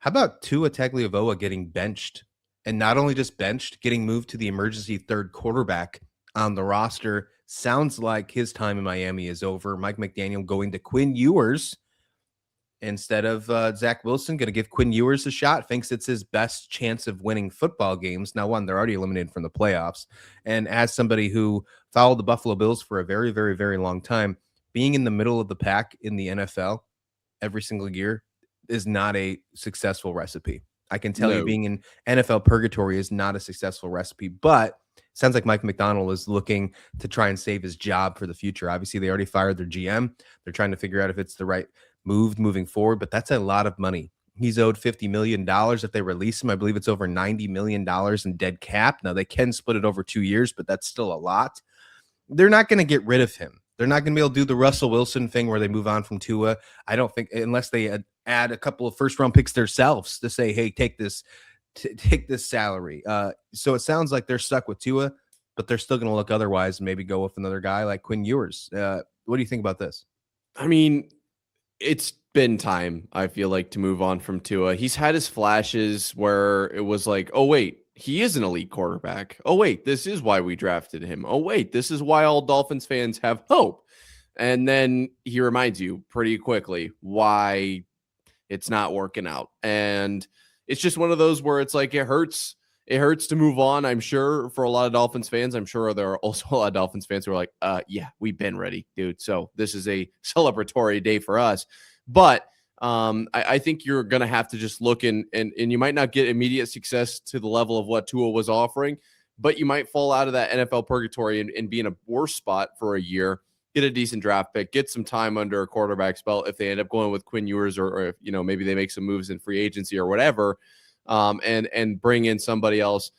How about Tua Tagovailoa getting benched, and not only just benched, getting moved to the emergency third quarterback on the roster? Sounds like his time in Miami is over. Mike McDaniel going to Quinn Ewers instead of Zach Wilson. Going to give Quinn Ewers a shot. Thinks it's his best chance of winning football games. Now, one, they're already eliminated from the playoffs. And as somebody who followed the Buffalo Bills for a very, very, very long time, being in the middle of the pack in the NFL every single year is not a successful recipe. I can tell you No. being in NFL purgatory is not a successful recipe, but it sounds like Mike McDonald is looking to try and save his job for the future. Obviously, they already fired their GM. They're trying to figure out if it's the right move moving forward, but that's a lot of money. He's owed $50 million if they release him. I believe it's over $90 million in dead cap. Now, they can split it over 2 years, but that's still a lot. They're not going to get rid of him. They're not going to be able to do the Russell Wilson thing where they move on from Tua. I don't think, unless they add a couple of first round picks themselves to say, hey, take this salary. So it sounds like they're stuck with Tua, but they're still going to look otherwise and maybe go with another guy like Quinn Ewers. What do you think about this? I mean, it's been time, I feel like, to move on from Tua. He's had his flashes where it was like, oh, wait, he is an elite quarterback. Oh, wait, this is why we drafted him. Oh, wait, this is why all Dolphins fans have hope. And then he reminds you pretty quickly why it's not working out. And it's just one of those where it's like, it hurts. It hurts to move on, I'm sure, for a lot of Dolphins fans. I'm sure there are also a lot of Dolphins fans who are like, yeah, we've been ready, dude. So this is a celebratory day for us. But I think you're going to have to just look and you might not get immediate success to the level of what Tua was offering, but you might fall out of that NFL purgatory and be in a worse spot for a year, get a decent draft pick, get some time under a quarterback's belt if they end up going with Quinn Ewers or if, maybe they make some moves in free agency or whatever, and bring in somebody else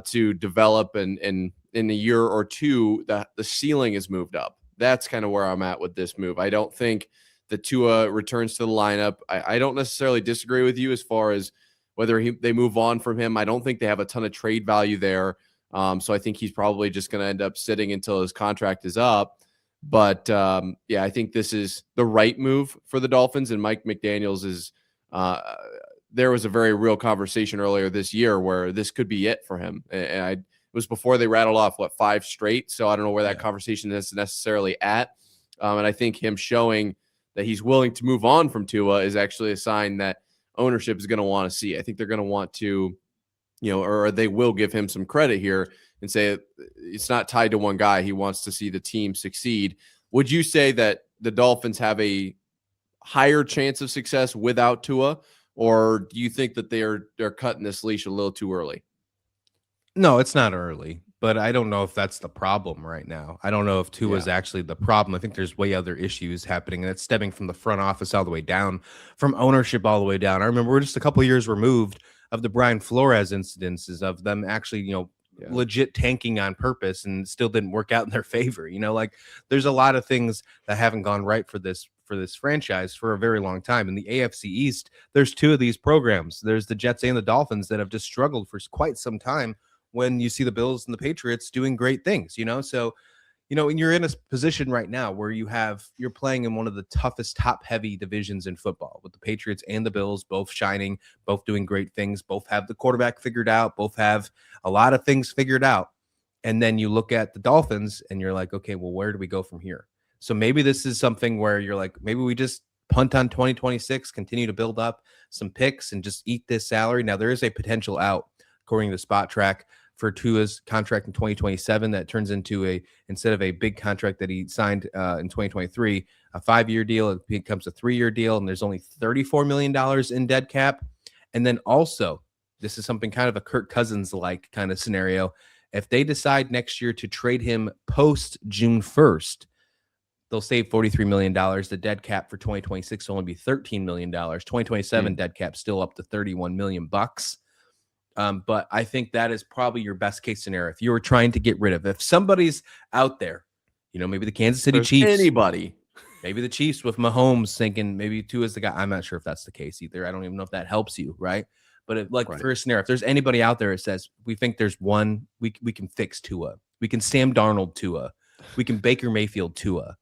to develop and in a year or two, the ceiling is moved up. That's kind of where I'm at with this move. I don't think the Tua returns to the lineup. I don't necessarily disagree with you as far as whether they move on from him. I don't think they have a ton of trade value there. So I think he's probably just going to end up sitting until his contract is up. But yeah, I think this is the right move for the Dolphins. And Mike McDaniels is there was a very real conversation earlier this year where this could be it for him. And it was before they rattled off, 5 straight. So I don't know where that conversation is necessarily at. And I think him showing that he's willing to move on from Tua is actually a sign that ownership is going to want to see. I think they're going to want to, or they will give him some credit here and say it's not tied to one guy. He wants to see the team succeed. Would you say that the Dolphins have a higher chance of success without Tua, or do you think that they're cutting this leash a little too early? No, it's not early, but I don't know if that's the problem right now. I don't know if Tua is actually the problem. I think there's way other issues happening, and it's stemming from the front office all the way down, from ownership all the way down. I remember we're just a couple of years removed of the Brian Flores incidences of them actually, legit tanking on purpose and still didn't work out in their favor. Like there's a lot of things that haven't gone right for this franchise for a very long time. In the AFC East, there's 2 of these programs. There's the Jets and the Dolphins that have just struggled for quite some time, when you see the Bills and the Patriots doing great things, so, and you're in a position right now where you're playing in one of the toughest top heavy divisions in football, with the Patriots and the Bills both shining, both doing great things, both have the quarterback figured out, both have a lot of things figured out. And then you look at the Dolphins and you're like, okay, well, where do we go from here? So maybe this is something where you're like, maybe we just punt on 2026, continue to build up some picks and just eat this salary. Now there is a potential out, according to Spot Track, for Tua's contract in 2027 that turns into instead of a big contract that he signed in 2023, a 5-year deal. It becomes a 3-year deal, and there's only $34 million in dead cap. And then also, this is something kind of a Kirk Cousins-like kind of scenario. If they decide next year to trade him post June 1st, they'll save $43 million. The dead cap for 2026 will only be $13 million. 2027 dead cap still up to $31 million bucks. But I think that is probably your best case scenario. If you were trying to get rid of, if somebody's out there, maybe the Kansas City Chiefs, maybe the Chiefs with Mahomes thinking maybe Tua is the guy. I'm not sure if that's the case either. I don't even know if that helps you, right? But for a scenario, if there's anybody out there that says we think there's one, we can fix Tua, we can Sam Darnold Tua, we can Baker Mayfield Tua,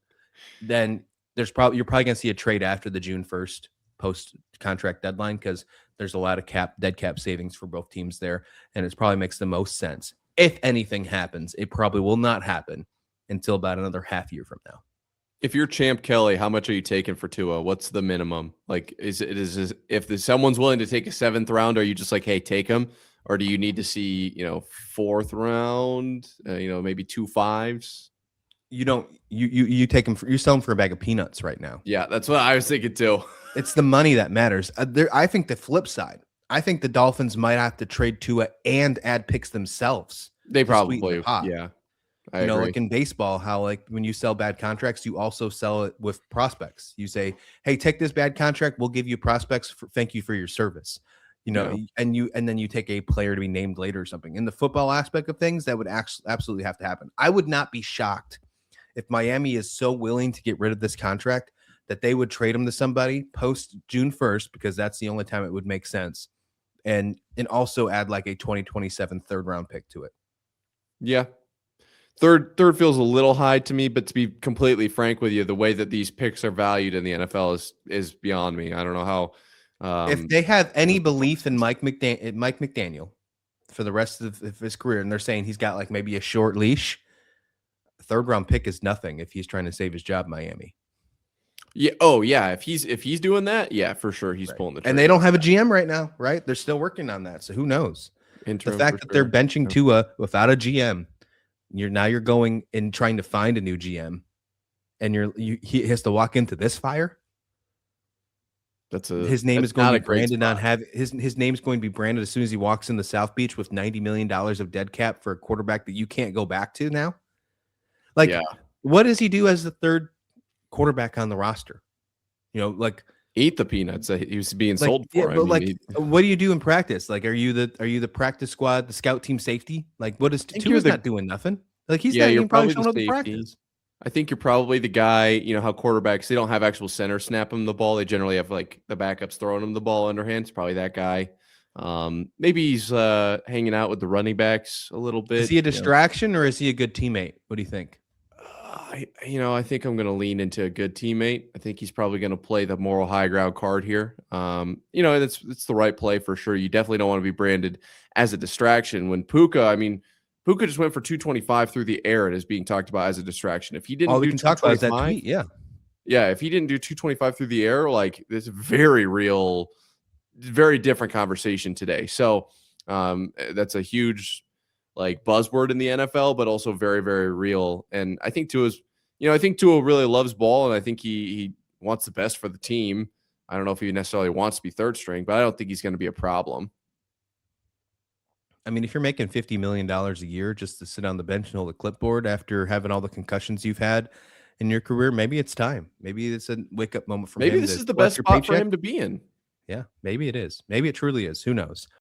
then you're probably going to see a trade after the June 1st post contract deadline, because There's a lot of dead cap savings for both teams there, and it probably makes the most sense. If anything happens, it probably will not happen until about another half year from now. If you're Champ Kelly, how much are you taking for Tua? What's the minimum? Like, if someone's willing to take a 7th round, are you just like, hey, take him? Or do you need to see, 4th round, maybe 2 5s? You take him you sell him for a bag of peanuts right now. Yeah, that's what I was thinking too. It's the money that matters. I think the flip side. I think the Dolphins might have to trade Tua and add picks themselves. They to sweeten probably, the pot. yeah. I agree. Like in baseball, how like when you sell bad contracts, you also sell it with prospects. You say, "Hey, take this bad contract. We'll give you prospects. Thank you for your service." Yeah. And then you take a player to be named later or something. In the football aspect of things, that would absolutely have to happen. I would not be shocked if Miami is so willing to get rid of this contract that they would trade him to somebody post June 1st, because that's the only time it would make sense, and also add like a 2027 third round pick to it. Yeah. Third feels a little high to me, but to be completely frank with you, the way that these picks are valued in the NFL is beyond me. I don't know how. If they have any belief in Mike McDaniel for the rest of his career, and they're saying he's got like maybe a short leash, third round pick is nothing if he's trying to save his job in Miami. Yeah. Oh, yeah. If he's doing that, yeah, for sure, he's pulling the trigger. And they don't have a GM right now, right? They're still working on that, so who knows? The fact that they're benching Tua without a GM, you're going and trying to find a new GM, and he has to walk into this fire. His name is going to be branded his name's going to be branded as soon as he walks in the South Beach with $90 million of dead cap for a quarterback that you can't go back to now. Like, what does he do as the third quarterback on the roster? Like eat the peanuts that he was being sold for. Yeah, but what do you do in practice? Like, are you the practice squad, the scout team safety? Like, what is Tua's not doing nothing? Like, you're probably showing up to practice. I think you're probably the guy, how quarterbacks, they don't have actual center snap them the ball. They generally have like the backups throwing them the ball underhand. It's probably that guy. Maybe he's hanging out with the running backs a little bit. Is he a distraction or is he a good teammate? What do you think? I think I'm going to lean into a good teammate. I think he's probably going to play the moral high ground card here. It's the right play for sure. You definitely don't want to be branded as a distraction when Puka just went for 225 through the air and is being talked about as a distraction. If he didn't do 225, if he didn't do 225 through the air, like, this very real, very different conversation today. So that's a huge buzzword in the NFL, but also very, very real. And I think Tua really loves ball, and I think he wants the best for the team. I don't know if he necessarily wants to be third string, but I don't think he's going to be a problem. I mean, if you're making $50 million a year just to sit on the bench and hold a clipboard after having all the concussions you've had in your career, maybe it's time. Maybe it's a wake-up moment for him. Maybe this is the best spot for him to be in. Yeah, maybe it is. Maybe it truly is. Who knows?